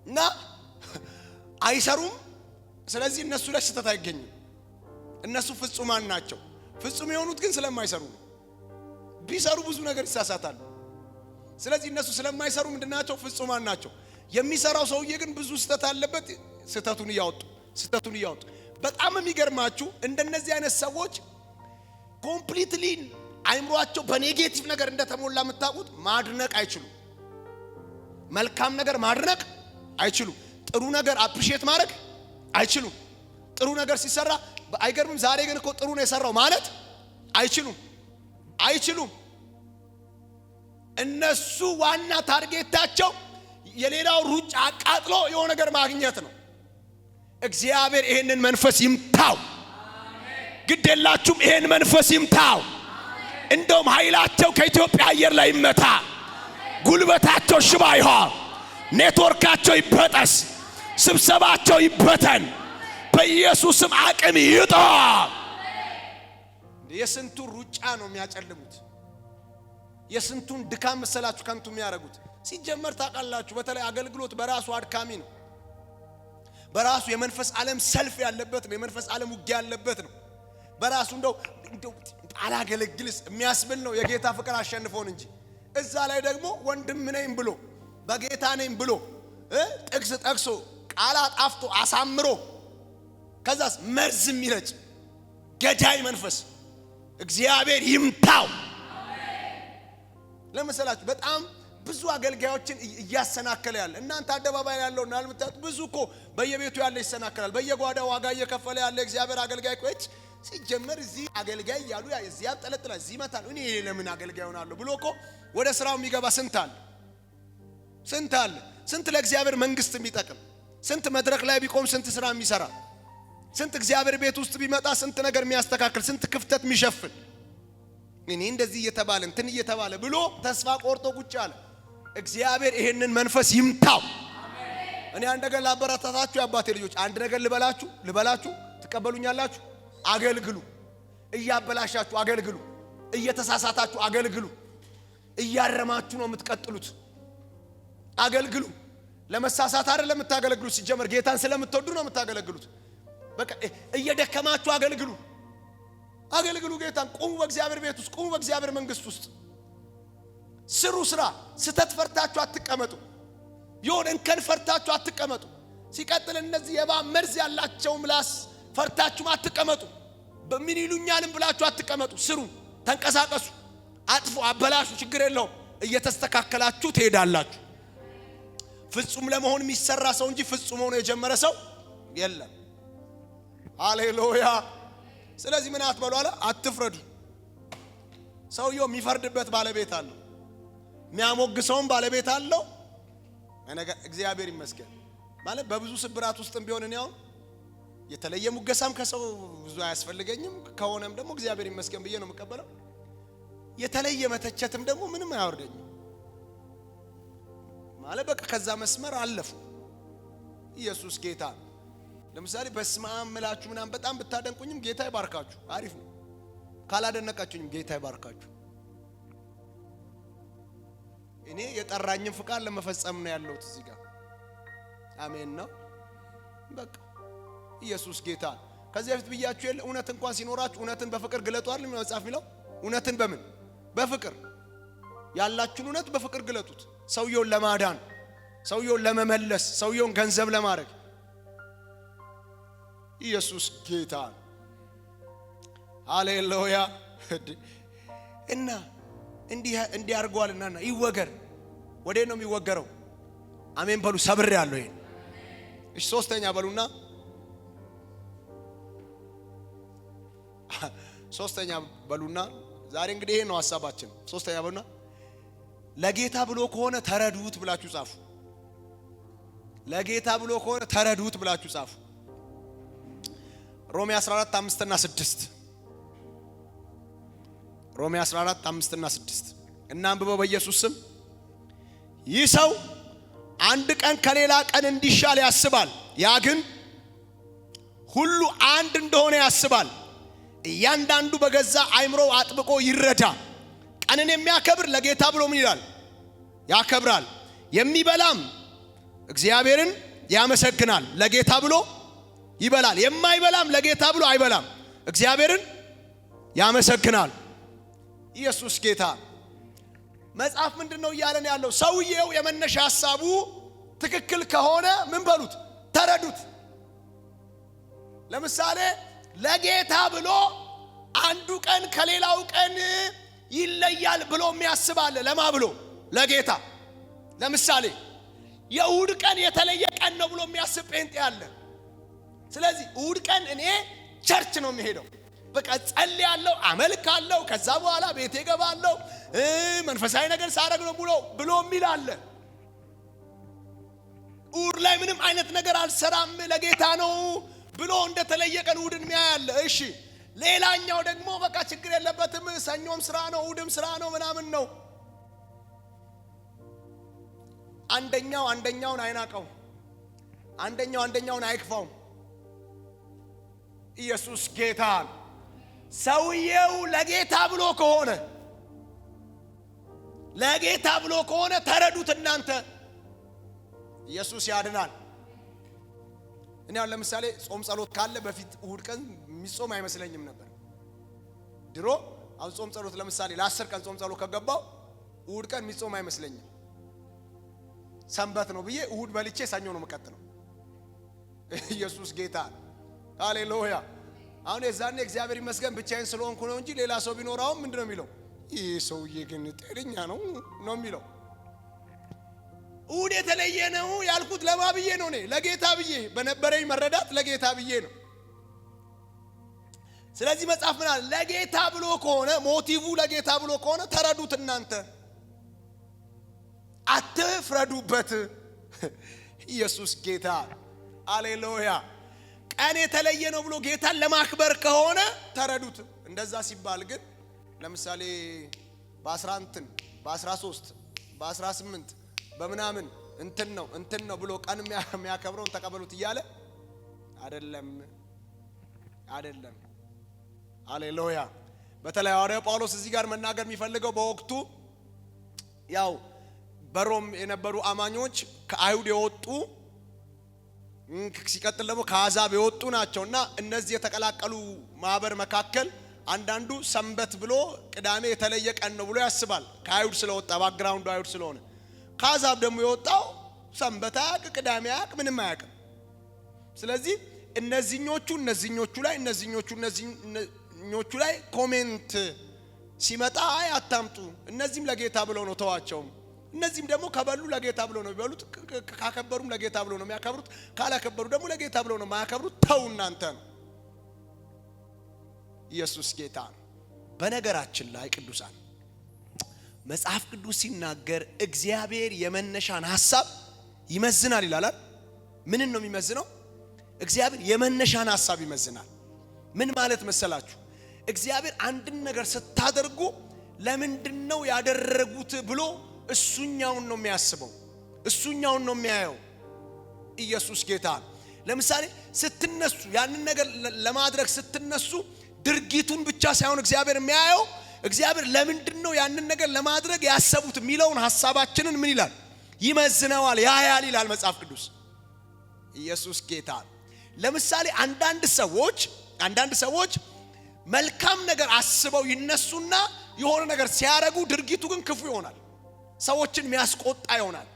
እና አይሰሩም። ስለዚህ እነሱ ላይ ስህተት አይገኝም። እነሱ ፍጹማን ናቸው። ፍጹም የሆኑት ግን ስለማይሰሩ ነው። ቢሰሩ ብዙ ነገር ይሳሳታሉ። ስለዚህ እነሱ ስለማይሰሩ ምንድናቸው? ፍጹማን ናቸው። የሚሰራው ሰውዬ ግን ብዙ ስህተት አለበት። ስህተቱን እያወጡ በጣም የሚገርማችሁ እንደነዚህ አይነት ሰዎች ኮምፕሊትሊ አይምሯቸው በኔጌቲቭ ነገር እንደተሞላ የምታውቁት ማድነቅ አይችሉም። መልካም ነገር ማድነቅ አይችሉም። ጥሩ ነገር አፕሪሺየት ማድረግ አይችሉም። ጥሩ ነገር ሲሰራ አይገርምም? ዛሬ ግን እኮ ጥሩ ነው የሰራው ማለት አይችሉም። እነሱ ዋና ታርጌታቸው የሌላው ሩጫ አቃጥሎ የሆነ ነገር ማግኘት ነው። እግዚአብሔር ይሄንን መንፈስ ይምታው። ግድ የላችሁም፣ ይሄን መንፈስ ይምታው። እንደውም ኃይላቸው ከኢትዮጵያ አየር ላይ ይመታ። ጉልበታቸው ሽባ ይሆን፣ ኔትወርካቸው ይበጠስ፣ ስብሰባቸው ይበተን፣ በኢየሱስም አቅም ይጣ። የስንቱን ሩጫ ነው የሚያጨልሙት። የስንቱን ድካም መሰላችሁ ከንቱ የሚያረጉት። ሲጀመር ታውቃላችሁ፣ በተለይ አገልግሎት በራሱ አድካሚ ነው። በራሱ የመንፈስ ዓለም ሰልፍ ያለበት ነው። የመንፈስ ዓለም ውጊያ ያለበት ነው። በራሱ እንደው አላገለግልስ የሚያስብል ነው። የጌታ ፍቅር አሸንፎን እንጂ እዛ ላይ ደግሞ ወንድም ነኝ ብሎ በጌታ ነኝ ብሎ ጥቅስ ጠቅሶ ቃል አጣፍቶ አሳምሮ ከዛስ መርዝ የሚረጭ ገዳይ መንፈስ እግዚአብሔር ይምታው። ለምሳሌ በጣም ብዙ አገልጋዮችን እያሰናከለ ያለ እናንተ አደባባይ ያለውና አልምታት ብዙ እኮ በየቤቱ ያለ ይሰናከላል። በየጓዳው ዋጋ እየከፈለ ያለ እግዚአብሔር አገልጋይ ቆይች ሲጀመር እዚህ አገልጋይ ያሉ እዚህ ያጠለጥላ እዚህ መታል እኔ ለምን አገልጋይ ሆናለሁ ብሎ እኮ ወደ ስራው የሚገባ ስንት አለ። ስንት ለእግዚአብሔር መንግስት የሚጠቅም ስንት መድረክ ላይ ቢቆም ስንት ስራ የሚሰራ ስንት እግዚአብሔር ቤት ውስጥ ቢመጣ ስንት ነገር የሚያስተካክል ስንት ክፍተት የሚሸፍን እኔ እንደዚህ እየተባለ እንትን እየተባለ ብሎ ተስፋ ቆርጦ ቁጭ አለ። እግዚአብሔር ይሄንን መንፈስ ይምታው። እኔ አንድ ነገር ላበረታታችሁ ያባቴ ልጆች፣ አንድ ነገር ልበላችሁ ትቀበሉኛላችሁ? አገልግሉ። እያበላሻችሁ አገልግሉ። እየተሳሳታችሁ አገልግሉ። እያረማችሁ ነው የምትቀጥሉት። አገልግሉ። ለመሳሳት አይደለም የምታገለግሉት። ሲጀመር ጌታን ስለምትወዱ ነው የምታገለግሉት። በቃ እየደከማችሁ አገልግሉ። ጌታን። ቁሙ በእግዚአብሔር ቤት ውስጥ፣ ቁሙ በእግዚአብሔር መንግስት ውስጥ ስሩ ስራ። ስተት ፈርታችሁ አትቀመጡ። የሆነ እንከን ፈርታችሁ አትቀመጡ። ሲቀጥል እነዚህ የእባብ መርዝ ያላቸው ምላስ ፈርታችሁ አትቀመጡ። በምን ይሉኛልም ብላችሁ አትቀመጡ። ስሩ፣ ተንቀሳቀሱ፣ አጥፉ፣ አበላሹ፣ ችግር የለውም። እየተስተካከላችሁ ትሄዳላችሁ። ፍጹም ለመሆን የሚሰራ ሰው እንጂ ፍጹም ሆኖ የጀመረ ሰው የለም። ሃሌሉያ። ስለዚህ ምን አትበሉ አለ? አትፍረዱ። ሰውየው የሚፈርድበት ባለቤት አለው፣ የሚያሞግሰውም ባለቤት አለው። እግዚአብሔር ይመስገን ማለት በብዙ ስብራት ውስጥም ቢሆን እኔ አሁን የተለየ ሙገሳም ከሰው ብዙ አያስፈልገኝም። ከሆነም ደግሞ እግዚአብሔር ይመስገን ብዬ ነው የምቀበለው። የተለየ መተቸትም ደግሞ ምንም አያወርደኝም ማለት በቃ ከዛ መስመር አለፉ። ኢየሱስ ጌታ። ለምሳሌ በስመ አብ ምላችሁ ምናምን በጣም ብታደንቁኝም ጌታ ይባርካችሁ፣ አሪፍ ነው። ካላደነቃችሁኝም ጌታ ይባርካችሁ። እኔ የጠራኝን ፍቃድ ለመፈጸም ነው ያለሁት እዚህ ጋር። አሜን ነው በቃ። ኢየሱስ ጌታ። ከዚህ በፊት ብያችሁ የለ እውነት እንኳን ሲኖራችሁ እውነትን በፍቅር ግለጡ አይደል መጽሐፍ የሚለው። እውነትን በምን በፍቅር ያላችሁን እውነት በፍቅር ግለጡት። ሰውየውን ለማዳን፣ ሰውየውን ለመመለስ፣ ሰውየውን ገንዘብ ለማድረግ። ኢየሱስ ጌታ ሃሌሉያ። እና እንዲህ አድርጓልና ይወገር። ወዴት ነው የሚወገረው? አሜን በሉ። ሰብር ያለው ይሄ። እሺ ሶስተኛ በሉና ዛሬ እንግዲህ ይሄ ነው ሐሳባችን። ሶስተኛ በሉና ለጌታ ብሎ ከሆነ ተረዱት ብላችሁ ጻፉ። ለጌታ ብሎ ከሆነ ተረዱት ብላችሁ ጻፉ። ሮሜ 14:5 እና 6 ሮሜ 14:5 እና 6 እና አንብበው በኢየሱስ ስም። ይህ ሰው አንድ ቀን ከሌላ ቀን እንዲሻል ያስባል፣ ያ ግን ሁሉ አንድ እንደሆነ ያስባል። እያንዳንዱ በገዛ አይምሮው አጥብቆ ይረዳ። ቀንን የሚያከብር ለጌታ ብሎ ምን ይላል? ያከብራል። የሚበላም እግዚአብሔርን ያመሰግናል፣ ለጌታ ብሎ ይበላል። የማይበላም ለጌታ ብሎ አይበላም፣ እግዚአብሔርን ያመሰግናል። ኢየሱስ ጌታ። መጽሐፍ ምንድነው እያለን ያለው? ሰውየው የመነሻ ሐሳቡ ትክክል ከሆነ ምን በሉት? ተረዱት። ለምሳሌ ለጌታ ብሎ አንዱ ቀን ከሌላው ቀን ይለያል ብሎ የሚያስብ አለ። ለማ ብሎ? ለጌታ። ለምሳሌ የእሁድ ቀን የተለየ ቀን ነው ብሎ የሚያስብ ጴንጤ አለ። ስለዚህ እሁድ ቀን እኔ ቸርች ነው የሚሄደው፣ በቃ ጸልያለሁ፣ አመልካለሁ፣ ከዛ በኋላ ቤቴ ገባለሁ፣ መንፈሳዊ ነገር ሳረግ ነው ብሎ የሚል አለ። እሁድ ላይ ምንም አይነት ነገር አልሰራም ለጌታ ነው ብሎ እንደተለየ ቀን እሁድን የሚያያለ። እሺ ሌላኛው ደግሞ በቃ ችግር የለበትም፣ ሰኞም ስራ ነው፣ እሁድም ስራ ነው ምናምን ነው። አንደኛውን አይናቀው፣ አንደኛውን አይክፋው። ኢየሱስ ጌታ። ሰውየው ለጌታ ብሎ ከሆነ ተረዱት እናንተ። ኢየሱስ ያድናል። እኔ አሁን ለምሳሌ ጾም ጸሎት ካለ በፊት እሁድ ቀን የሚጾም አይመስለኝም ነበር ድሮ። አሁን ጾም ጸሎት ለምሳሌ ለ10 ቀን ጾም ጸሎት ከገባው እሁድ ቀን የሚጾም አይመስለኝም። ሰንበት ነው ብዬ እሁድ በልቼ ሰኞ ነው የምቀጥለው። ኢየሱስ ጌታ ሃሌሉያ። አሁን የዛኔ እግዚአብሔር ይመስገን ብቻዬን ስለሆንኩ ነው እንጂ ሌላ ሰው ቢኖራው ምንድነው የሚለው? ይህ ሰውዬ ግን ጤነኛ ነው የሚለው። እሁድ የተለየ ነው ያልኩት ለማ ብዬ ነው? እኔ ለጌታ ብዬ በነበረኝ መረዳት ለጌታ ብዬ ነው። ስለዚህ መጽሐፍ ምን አለ? ለጌታ ብሎ ከሆነ ሞቲቭ ለጌታ ብሎ ከሆነ ተረዱት እናንተ፣ አትፍረዱበት። ኢየሱስ ጌታ ሃሌሉያ። ቀን የተለየ ነው ብሎ ጌታን ለማክበር ከሆነ ተረዱት። እንደዛ ሲባል ግን ለምሳሌ በ11 በ13 በ18 በምናምን እንትን ነው ብሎ ቀን የሚያከብረውን ተቀበሉት እያለ አይደለም። ሃሌሉያ። በተለይ ሐዋርያው ጳውሎስ እዚህ ጋር መናገር የሚፈልገው በወቅቱ ያው በሮም የነበሩ አማኞች ከአይሁድ የወጡ ሲቀጥል ደግሞ ከአሕዛብ የወጡ ናቸውና እነዚህ የተቀላቀሉ ማህበር መካከል አንዳንዱ ሰንበት ብሎ ቅዳሜ የተለየ ቀን ነው ብሎ ያስባል። ከአይሁድ ስለወጣ ባክግራውንዱ አይሁድ ስለሆነ። ከአሕዛብ ደግሞ የወጣው ሰንበት አያውቅ፣ ቅዳሜ አያውቅ፣ ምንም አያውቅም። ስለዚህ እነዚህኞቹ ላይ ኮሜንት ሲመጣ አይ አታምጡ፣ እነዚህም ለጌታ ብለው ነው ተዋቸውም፣ እነዚህም ደግሞ ከበሉ ለጌታ ብለው ነው የሚበሉት፣ ካከበሩም ለጌታ ብለው ነው የሚያከብሩት፣ ካላከበሩ ደግሞ ለጌታ ብለው ነው የማያከብሩት። ተው እናንተ ነው። ኢየሱስ ጌታ ነው። በነገራችን ላይ ቅዱሳን መጽሐፍ ቅዱስ ሲናገር እግዚአብሔር የመነሻን ሐሳብ ይመዝናል ይላል። ምንን ነው የሚመዝነው? እግዚአብሔር የመነሻን ሐሳብ ይመዝናል። ምን ማለት መሰላችሁ? እግዚአብሔር አንድን ነገር ስታደርጉ ለምንድነው ያደረጉት ብሎ እሱኛውን ነው የሚያስበው፣ እሱኛውን ነው የሚያየው። ኢየሱስ ጌታ። ለምሳሌ ስትነሱ ያንን ነገር ለማድረግ ስትነሱ ድርጊቱን ብቻ ሳይሆን እግዚአብሔር የሚያየው እግዚአብሔር ለምንድነው ያንን ነገር ለማድረግ ያሰቡት የሚለውን ሐሳባችንን ምን ይላል? ይመዝነዋል፣ ያያል ይላል መጽሐፍ ቅዱስ። ኢየሱስ ጌታ። ለምሳሌ አንዳንድ ሰዎች መልካም ነገር አስበው ይነሱና የሆነ ነገር ሲያረጉ ድርጊቱ ግን ክፉ ይሆናል። ሰዎችን የሚያስቆጣ ይሆናል።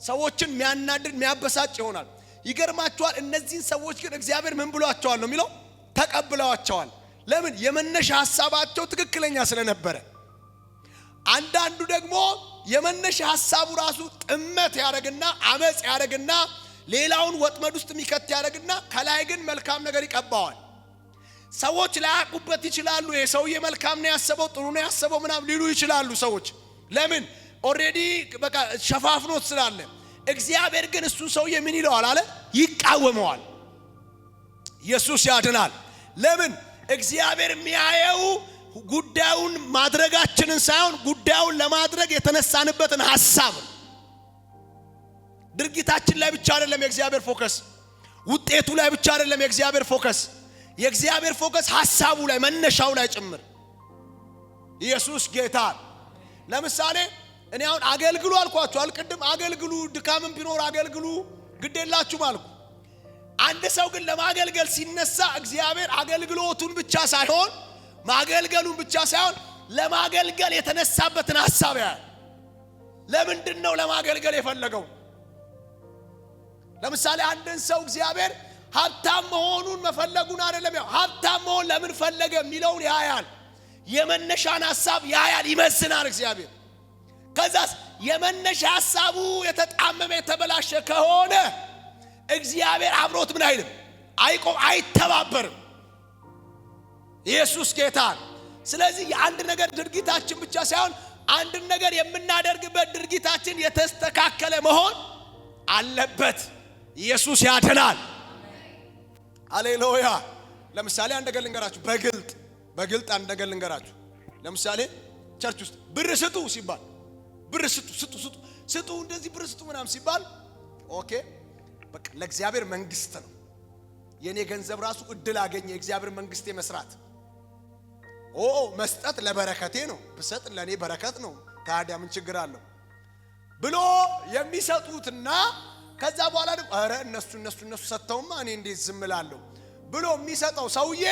ሰዎችን የሚያናድድ የሚያበሳጭ ይሆናል። ይገርማቸዋል። እነዚህን ሰዎች ግን እግዚአብሔር ምን ብሏቸዋል ነው የሚለው? ተቀብለዋቸዋል። ለምን? የመነሻ ሐሳባቸው ትክክለኛ ስለነበረ። አንዳንዱ ደግሞ የመነሻ ሐሳቡ ራሱ ጥመት ያረግና አመጽ ያረግና ሌላውን ወጥመድ ውስጥ የሚከት ያረግና ከላይ ግን መልካም ነገር ይቀባዋል። ሰዎች ላያቁበት ይችላሉ። ይሄ ሰውዬ መልካም ነው ያሰበው፣ ጥሩ ነው ያሰበው ምናምን ሊሉ ይችላሉ ሰዎች። ለምን? ኦሬዲ በቃ ሸፋፍኖት ስላለ። እግዚአብሔር ግን እሱን ሰውዬ ምን ይለዋል አለ? ይቃወመዋል። ኢየሱስ ያድናል። ለምን? እግዚአብሔር የሚያየው ጉዳዩን ማድረጋችንን ሳይሆን ጉዳዩን ለማድረግ የተነሳንበትን ሐሳብ። ድርጊታችን ላይ ብቻ አይደለም የእግዚአብሔር ፎከስ፣ ውጤቱ ላይ ብቻ አይደለም የእግዚአብሔር ፎከስ። የእግዚአብሔር ፎከስ ሐሳቡ ላይ መነሻው ላይ ጭምር። ኢየሱስ ጌታ። ለምሳሌ እኔ አሁን አገልግሉ አልኳችሁ አልቅድም። አገልግሉ፣ ድካምን ቢኖር አገልግሉ፣ ግዴላችሁም አልኩ። አንድ ሰው ግን ለማገልገል ሲነሳ እግዚአብሔር አገልግሎቱን ብቻ ሳይሆን ማገልገሉን ብቻ ሳይሆን ለማገልገል የተነሳበትን ሐሳብ ያያል። ለምንድን ነው ለማገልገል የፈለገው? ለምሳሌ አንድን ሰው እግዚአብሔር ሀብታም መሆኑን መፈለጉን አይደለም፣ ያው ሀብታም መሆን ለምን ፈለገ የሚለውን ያያል። የመነሻን ሐሳብ ያያል፣ ይመስናል እግዚአብሔር። ከዛስ የመነሻ ሐሳቡ የተጣመመ የተበላሸ ከሆነ እግዚአብሔር አብሮት ምን አይልም? አይተባበርም። ኢየሱስ ጌታ። ስለዚህ የአንድ ነገር ድርጊታችን ብቻ ሳይሆን አንድ ነገር የምናደርግበት ድርጊታችን የተስተካከለ መሆን አለበት። ኢየሱስ ያድናል። ሃሌሉያ። ለምሳሌ አንድ ነገር ልንገራችሁ፣ በግልጥ አንድ ነገር ልንገራችሁ። ለምሳሌ ቸርች ውስጥ ብር ስጡ ሲባል ብር ስጡ እንደዚህ ብር ስጡ ምናምን ሲባል ኦኬ በቃ ለእግዚአብሔር መንግስት ነው። የኔ ገንዘብ ራሱ እድል አገኘ የእግዚአብሔር መንግስት መስራት። መስጠት ለበረከቴ ነው፣ ብሰጥ ለኔ በረከት ነው። ታዲያ ምን ችግር አለው ብሎ የሚሰጡትና ከዛ በኋላ ደግሞ አረ እነሱ ሰጥተውማ እኔ እንዴት ዝም እላለሁ ብሎ የሚሰጠው ሰውዬ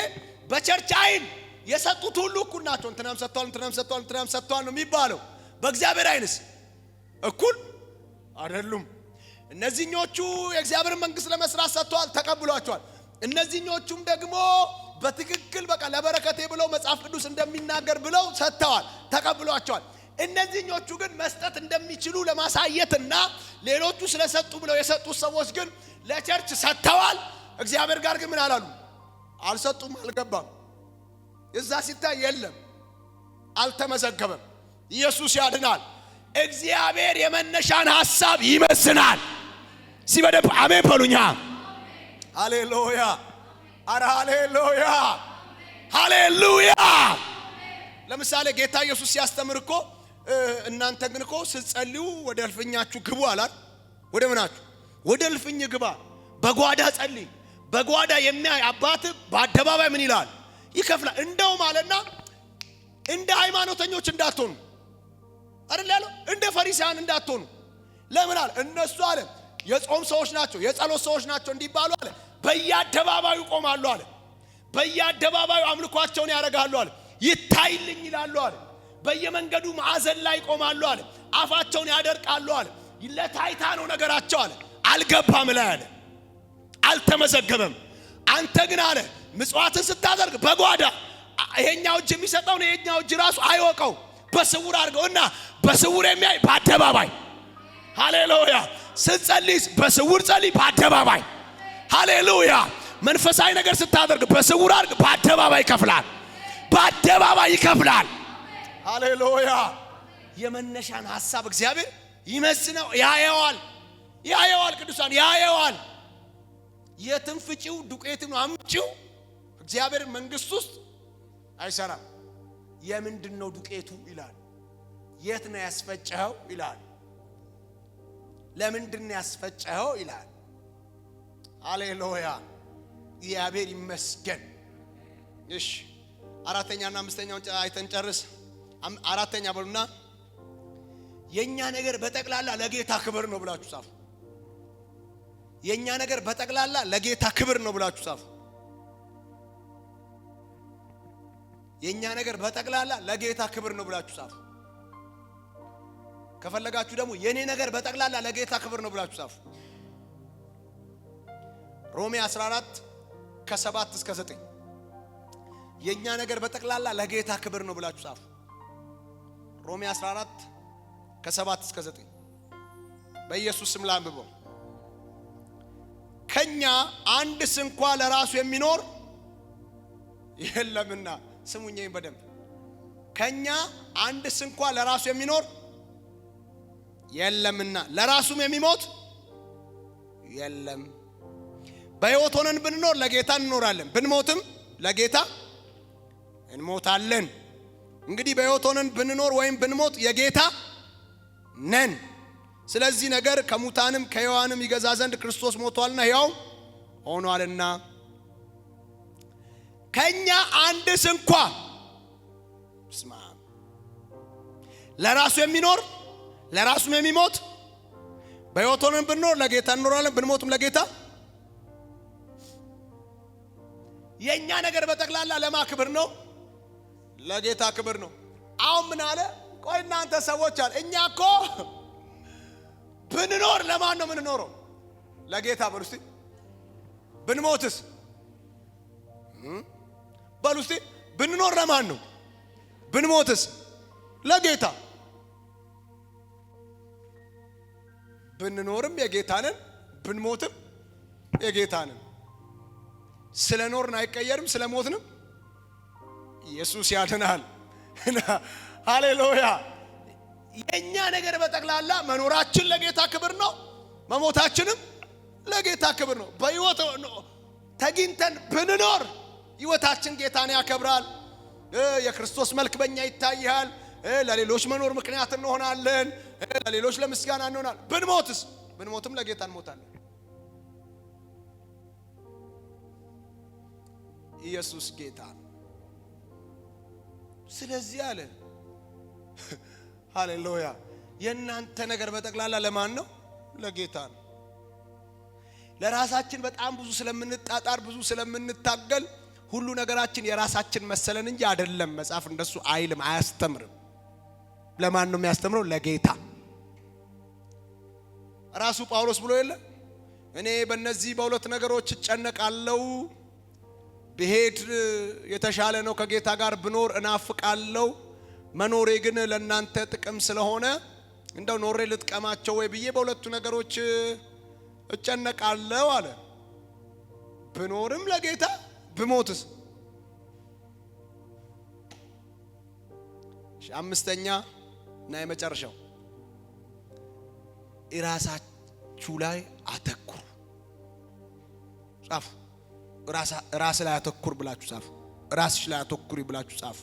በቸርች አይን የሰጡት ሁሉ እኩል ናቸው። እንትናም ሰጥቷል ነው የሚባለው። በእግዚአብሔር አይንስ እኩል አይደሉም። እነዚህኞቹ የእግዚአብሔር መንግስት ለመስራት ሰጥተዋል፣ ተቀብሏቸዋል። እነዚህኞቹም ደግሞ በትክክል በቃ ለበረከቴ ብለው መጽሐፍ ቅዱስ እንደሚናገር ብለው ሰጥተዋል፣ ተቀብሏቸዋል። እነዚህኞቹ ግን መስጠት እንደሚችሉ ለማሳየትና ሌሎቹ ስለሰጡ ብለው የሰጡት ሰዎች ግን ለቸርች ሰጥተዋል። እግዚአብሔር ጋር ግን ምን አላሉ? አልሰጡም፣ አልገባም። እዛ ሲታይ የለም፣ አልተመዘገበም። ኢየሱስ ያድናል። እግዚአብሔር የመነሻን ሐሳብ ይመስናል። ሲበደብ አሜን በሉኛ። ሃሌሉያ! አረ ሃሌሉያ! ሃሌሉያ! ለምሳሌ ጌታ ኢየሱስ ሲያስተምር እኮ እናንተ ግን እኮ ስትጸልዩ ወደ እልፍኛችሁ ግቡ አላል? ወደ ምናችሁ? ወደ እልፍኝ ግባ፣ በጓዳ ጸልይ። በጓዳ የሚያይ አባት በአደባባይ ምን ይላል? ይከፍላል። እንደው ማለትና እንደ ሃይማኖተኞች እንዳትሆኑ አይደል ያለው? እንደ ፈሪሳውያን እንዳትሆኑ። ለምን አለ? እነሱ አለ የጾም ሰዎች ናቸው፣ የጸሎት ሰዎች ናቸው እንዲባሉ አለ በየአደባባዩ ቆማሉ አለ። በየአደባባዩ አምልኳቸውን ያደርጋሉ አለ። ይታይልኝ ይላሉ አለ። በየመንገዱ ማዕዘን ላይ ቆማሉ አለ። አፋቸውን ያደርቃሉ አለ። ለታይታ ነው ነገራቸው አለ። አልገባም ላይ አለ፣ አልተመዘገበም። አንተ ግን አለ ምጽዋትን ስታደርግ በጓዳ ይሄኛው እጅ የሚሰጠው ነው፣ ይሄኛው እጅ ራሱ አይወቀው፣ በስውር አድርገውና በስውር የሚያይ በአደባባይ። ሃሌሉያ! ስትጸልይ በስውር ጸልይ፣ በአደባባይ። ሃሌሉያ! መንፈሳዊ ነገር ስታደርግ በስውር አድርግ፣ በአደባባይ ይከፍላል፣ በአደባባይ ይከፍላል። ሃሌሉያ! የመነሻን ሐሳብ እግዚአብሔር ይመስነው ያየዋል። ቅዱሳን ያየዋል። የትም ፍጪው ዱቄትን አምጪው እግዚአብሔር መንግስት ውስጥ አይሰራም። የምንድነው ዱቄቱ ይላል። የት ነው ያስፈጨኸው ይላል። ለምንድን ነው ያስፈጨኸው ይላል። ሃሌሉያ! እግዚአብሔር ይመስገን። እሺ አራተኛና አምስተኛውን አይተን ጨርስ። አራተኛ በሉና የኛ ነገር በጠቅላላ ለጌታ ክብር ነው ብላችሁ ጻፉ። የኛ ነገር በጠቅላላ ለጌታ ክብር ነው ብላችሁ ጻፉ። የኛ ነገር በጠቅላላ ለጌታ ክብር ነው ብላችሁ ጻፉ። ከፈለጋችሁ ደግሞ የኔ ነገር በጠቅላላ ለጌታ ክብር ነው ብላችሁ ጻፉ። ሮሜ 14 ከ7 እስከ 9 የኛ ነገር በጠቅላላ ለጌታ ክብር ነው ብላችሁ ጻፉ። ሮሜ 14 ከ7 እስከ 9 በኢየሱስ ስም ላንብበው። ከኛ አንድስ እንኳ ለራሱ የሚኖር የለምና፣ ስሙኝኝ በደንብ። ከኛ አንድስ እንኳ ለራሱ የሚኖር የለምና ለራሱም የሚሞት የለም። በሕይወት ሆነን ብንኖር ለጌታ እንኖራለን፣ ብንሞትም ለጌታ እንሞታለን። እንግዲህ በሕይወት ሆነን ብንኖር ወይም ብንሞት የጌታ ነን። ስለዚህ ነገር ከሙታንም ከሕያዋንም ይገዛ ዘንድ ክርስቶስ ሞቷልና ሕያው ሆኗልና። ከኛ አንድስ እንኳ ለራሱ የሚኖር ለራሱም የሚሞት፣ በሕይወት ሆነን ብንኖር ለጌታ እንኖራለን፣ ብንሞትም ለጌታ። የኛ ነገር በጠቅላላ ለማ ክብር ነው? ለጌታ ክብር ነው። አሁን ምን አለ? ቆይ እናንተ ሰዎች አለ እኛ እኮ ብንኖር ለማን ነው የምንኖረው? ለጌታ በሉ እስቲ። ብንሞትስ? በሉ እስቲ። ብንኖር ለማን ነው? ብንሞትስ? ለጌታ። ብንኖርም የጌታ ነን፣ ብንሞትም የጌታ ነን። ስለ ኖርን አይቀየርም፣ ስለ ሞትንም ኢየሱስ ያድናል። ሃሌሉያ። የኛ ነገር በጠቅላላ መኖራችን ለጌታ ክብር ነው፣ መሞታችንም ለጌታ ክብር ነው። በሕይወት ተገኝተን ብንኖር ሕይወታችን ጌታን ያከብራል። የክርስቶስ መልክ በእኛ ይታያል። ለሌሎች መኖር ምክንያት እንሆናለን። ለሌሎች ለምስጋና እንሆናለን። ብንሞትስ? ብንሞትም ለጌታ እንሞታለን። ኢየሱስ ጌታ ነው። ስለዚህ አለ ሃሌሉያ፣ የእናንተ ነገር በጠቅላላ ለማን ነው? ለጌታ ነው። ለራሳችን በጣም ብዙ ስለምንጣጣር ብዙ ስለምንታገል ሁሉ ነገራችን የራሳችን መሰለን እንጂ አይደለም። መጽሐፍ እንደሱ አይልም፣ አያስተምርም። ለማን ነው የሚያስተምረው? ለጌታ። ራሱ ጳውሎስ ብሎ የለ እኔ በእነዚህ በሁለት ነገሮች እጨነቃለሁ፣ ብሄድ የተሻለ ነው፣ ከጌታ ጋር ብኖር እናፍቃለሁ፣ መኖሬ ግን ለእናንተ ጥቅም ስለሆነ እንደው ኖሬ ልጥቀማቸው ወይ ብዬ በሁለቱ ነገሮች እጨነቃለሁ አለ። ብኖርም ለጌታ ብሞትስ? አምስተኛ እና የመጨረሻው ራሳችሁ ላይ አተኩሩ። ጻፉ። ራስ ላይ አተኩር ብላችሁ ጻፉ። ራስሽ ላይ አተኩሪ ብላችሁ ጻፉ።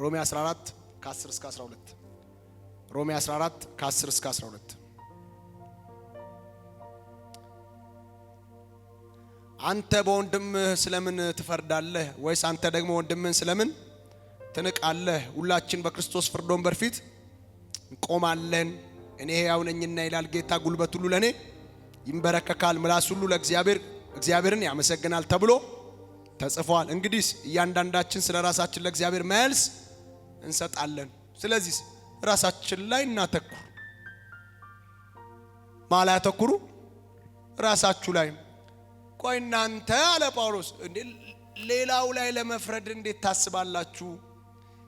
ሮሜ 14 ከ10 እስከ 12 ሮሜ 14 ከ10 እስከ 12 አንተ በወንድምህ ስለምን ትፈርዳለህ? ወይስ አንተ ደግሞ ወንድምህን ስለምን ትንቃለህ? ሁላችን በክርስቶስ ፍርድ ወንበር ፊት እንቆማለን። እኔ ሕያው ነኝና ይላል ጌታ፣ ጉልበት ሁሉ ለኔ ይንበረከካል፣ ምላስ ሁሉ እግዚአብሔርን ያመሰግናል ተብሎ ተጽፏል። እንግዲህ እያንዳንዳችን ስለ ራሳችን ለእግዚአብሔር መልስ እንሰጣለን። ስለዚህ ራሳችን ላይ እናተኩር። ማላ ያተኩሩ? ራሳችሁ ላይ። ቆይ እናንተ አለ ጳውሎስ እንዴ ሌላው ላይ ለመፍረድ እንዴት ታስባላችሁ?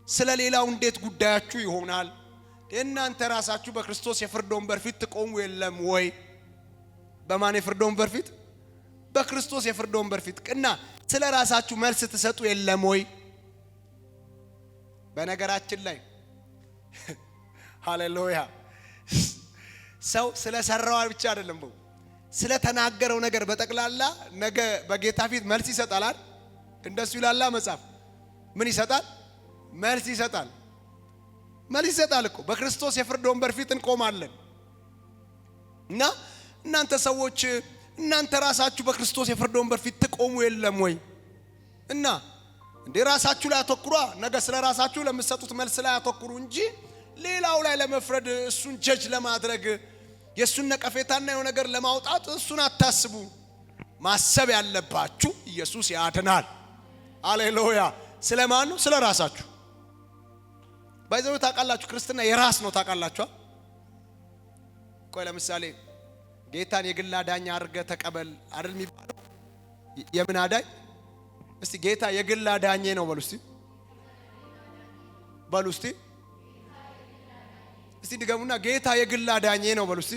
ስለ ሌላው እንዴት ጉዳያችሁ ይሆናል? እናንተ ራሳችሁ በክርስቶስ የፍርድ ወንበር ፊት ትቆሙ የለም ወይ? በማን የፍርድ ወንበር ፊት? በክርስቶስ የፍርድ ወንበር ፊት። እና ስለ ራሳችሁ መልስ ትሰጡ የለም ወይ? በነገራችን ላይ ሃሌሉያ ሰው ስለሰራው ብቻ አይደለም ስለ ተናገረው ነገር በጠቅላላ ነገ በጌታ ፊት መልስ ይሰጣል አይደል? እንደሱ ይላል መጽሐፍ። ምን ይሰጣል? መልስ ይሰጣል። መልስ ይሰጣል እኮ በክርስቶስ የፍርድ ወንበር ፊት እንቆማለን። እና እናንተ ሰዎች እናንተ ራሳችሁ በክርስቶስ የፍርድ ወንበር ፊት ትቆሙ የለም ወይ? እና እንዴ ራሳችሁ ላይ አተኩሩ። ነገ ስለ ራሳችሁ ለምትሰጡት መልስ ላይ አተኩሩ እንጂ ሌላው ላይ ለመፍረድ እሱን ጀጅ ለማድረግ የሱን ነቀፌታና የሆነ ነገር ለማውጣት እሱን አታስቡ። ማሰብ ያለባችሁ ኢየሱስ ያድናል። ሃሌሉያ። ስለማን ነው? ስለ ራሳችሁ። ባይዘው ታውቃላችሁ ክርስትና የራስ ነው ታውቃላችሁ። ቆይ ለምሳሌ ጌታን የግል አዳኝ አድርገህ ተቀበል አይደል የሚባለው? የምን አዳኝ? እስቲ ጌታ የግል አዳኜ ነው በሉ እስቲ። በሉ እስቲ ድገሙና ጌታ የግል አዳኜ ነው በሉ እስቲ።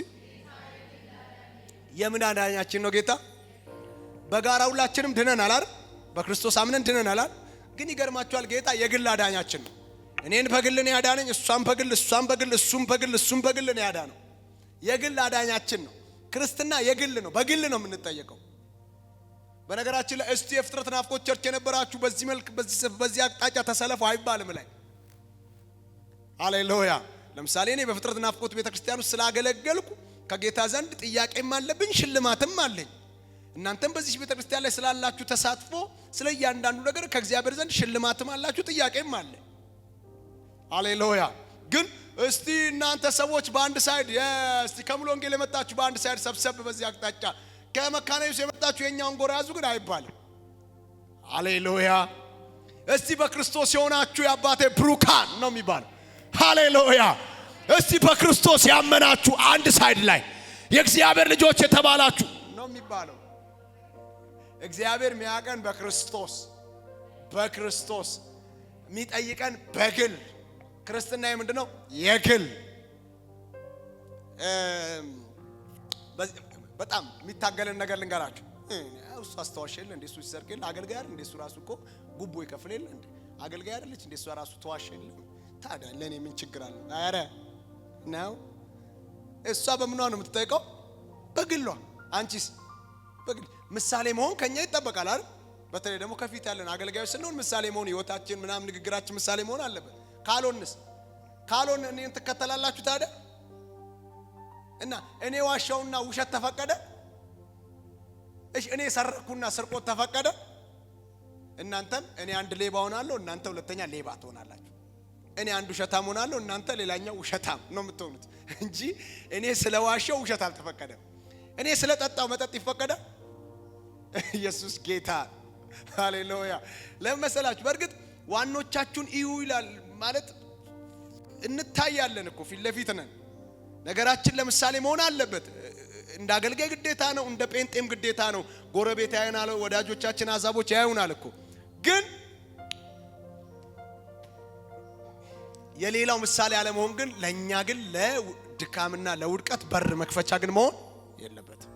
የምን አዳኛችን ነው ጌታ? በጋራ ሁላችንም ድነናል አይደል? በክርስቶስ አምነን ድነናል አይደል? ግን ይገርማችኋል ጌታ የግል አዳኛችን ነው። እኔን በግል ነው ያዳነኝ፣ እሷም በግል፣ እሷም በግል፣ እሱም በግል፣ እሱም በግል ነው ያዳነው። የግል አዳኛችን ነው። ክርስትና የግል ነው። በግል ነው የምንጠየቀው። በነገራችን ላይ እስቲ የፍጥረት ናፍቆት ቸርች የነበራችሁ በዚህ መልክ በዚህ አቅጣጫ ተሰለፉ አይባልም ላይ። ሃሌሉያ። ለምሳሌ እኔ በፍጥረት ናፍቆት ቤተክርስቲያን ውስጥ ስላገለገልኩ ከጌታ ዘንድ ጥያቄም አለብኝ ሽልማትም አለኝ። እናንተም በዚህ ቤተክርስቲያን ላይ ስላላችሁ ተሳትፎ ስለ እያንዳንዱ ነገር ከእግዚአብሔር ዘንድ ሽልማትም አላችሁ ጥያቄም አለ። ሃሌሉያ። ግን እስቲ እናንተ ሰዎች በአንድ ሳይድ እስቲ ከሙሉ ወንጌል የመጣችሁ በአንድ ሳይድ ሰብሰብ በዚህ አቅጣጫ ከመካነ ኢየሱስ የመጣችሁ የኛውን ጎራ ያዙ ግን አይባልም። ሃሌሉያ። እስቲ በክርስቶስ የሆናችሁ የአባቴ ብሩካን ነው የሚባለው። ሃሌሉያ። እስቲ በክርስቶስ ያመናችሁ አንድ ሳይድ ላይ የእግዚአብሔር ልጆች የተባላችሁ ነው የሚባለው። እግዚአብሔር የሚያቀን በክርስቶስ የሚጠይቀን በግል። ክርስትና ምንድነው? የግል። በጣም የሚታገለን ነገር ልንገራችሁ። እሱ አስተዋሸለ እንደ እሱ ይሰርቀል አገልጋይ አይደል? እንደ እሱ ራሱ እኮ ጉቦ ይከፍለል እንደ አገልጋይ አይደለች? እንደ እሱ ራሱ ተዋሸለ። ታዲያ ለኔ ምን ችግር አለ? አረ ነው እሷ በምኗ ነው የምትጠይቀው? በግሏ። አንቺስ? በግል። ምሳሌ መሆን ከኛ ይጠበቃል አይደል? በተለይ ደግሞ ከፊት ያለን አገልጋዮች ስንሆን ምሳሌ መሆን ህይወታችን ምናምን ንግግራችን ምሳሌ መሆን አለበት። ካልሆነ እኔን ትከተላላችሁ ታዲያ? እና እኔ ዋሻውና ውሸት ተፈቀደ? እሺ እኔ ሰረኩና ስርቆት ተፈቀደ? እናንተም እኔ አንድ ሌባ ሆናለሁ፣ እናንተ ሁለተኛ ሌባ ትሆናላችሁ። እኔ አንድ ውሸታም ሆናለሁ፣ እናንተ ሌላኛው ውሸታም ነው የምትሆኑት እንጂ እኔ ስለ ዋሻው ውሸት አልተፈቀደም። እኔ ስለ ጠጣው መጠጥ ይፈቀደ? ኢየሱስ ጌታ። ሃሌሉያ። ለመሰላችሁ በእርግጥ ዋኖቻችሁን እዩ ይላል ማለት እንታያለን እኮ ፊት ለፊት ነን። ነገራችን ለምሳሌ መሆን አለበት። እንደ አገልጋይ ግዴታ ነው፣ እንደ ጴንጤም ግዴታ ነው። ጎረቤት ያዩናል፣ ወዳጆቻችን አዛቦች ያዩናል እኮ። ግን የሌላው ምሳሌ አለ መሆን ግን ለኛ ግን ለድካምና ለውድቀት በር መክፈቻ ግን መሆን የለበትም።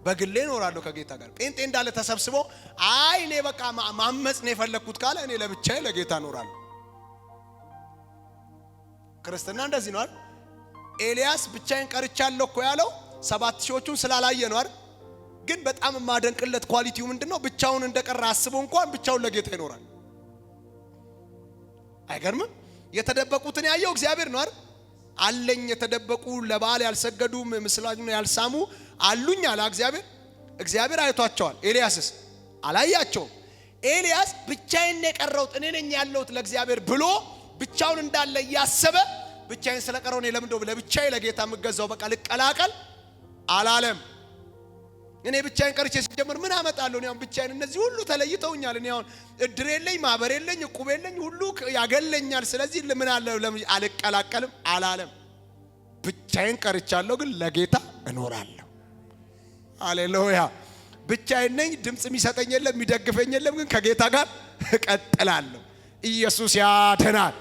በግሌ እኖራለሁ ከጌታ ጋር። ጴንጤ እንዳለ ተሰብስቦ አይ እኔ በቃ ማመጽ ነው የፈለኩት ካለ እኔ ለብቻዬ ለጌታ እኖራለሁ። ክርስትና እንደዚህ ነው አይደል? ኤልያስ ብቻዬን ቀርቻለሁ እኮ ያለው 7000ዎቹን ስላላየ ነው አይደል? ግን በጣም ማደንቅለት ኳሊቲው ምንድነው? ብቻውን እንደቀረ አስቦ እንኳን ብቻውን ለጌታ ይኖራል። አይገርምም? የተደበቁትን ያየው እግዚአብሔር ነው አይደል? አለኝ የተደበቁ ለባል ያልሰገዱ ምስላችን ያልሳሙ አሉኝ አለ እግዚአብሔር። እግዚአብሔር አይቷቸዋል። ኤልያስስ አላያቸውም። ኤልያስ ብቻዬን የቀረውት እኔ ነኝ ያለውት ለእግዚአብሔር ብሎ ብቻውን እንዳለ ያሰበ ብቻዬን ስለቀረው እኔ ለምን ለብቻዬ ለጌታ የምገዛው በቃ ልቀላቀል አላለም። እኔ ብቻዬን ቀርቼ ሲጀምር ምን አመጣለሁ? እኔ አሁን ብቻዬን እነዚህ ሁሉ ተለይተውኛል። እኔ አሁን እድር የለኝ፣ ማህበር የለኝ፣ ዕቁብ የለኝ፣ ሁሉ ያገለኛል። ስለዚህ ምን አለ አልቀላቀልም አላለም። ብቻዬን ቀርቻለሁ ግን ለጌታ እኖራለሁ። ሃሌሉያ። ብቻዬን ነኝ፣ ድምጽ የሚሰጠኝ የለም፣ የሚደግፈኝ የለም፣ ግን ከጌታ ጋር እቀጥላለሁ። ኢየሱስ ያድናል።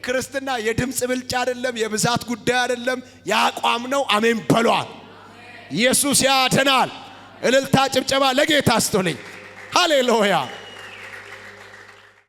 ክርስትና የድምጽ ብልጫ አይደለም፣ የብዛት ጉዳይ አይደለም፣ ያቋም ነው። አሜን በሏል። ኢየሱስ ያድናል። እልልታ ጭብጨባ ለጌታ አስተውልኝ። ሃሌሉያ።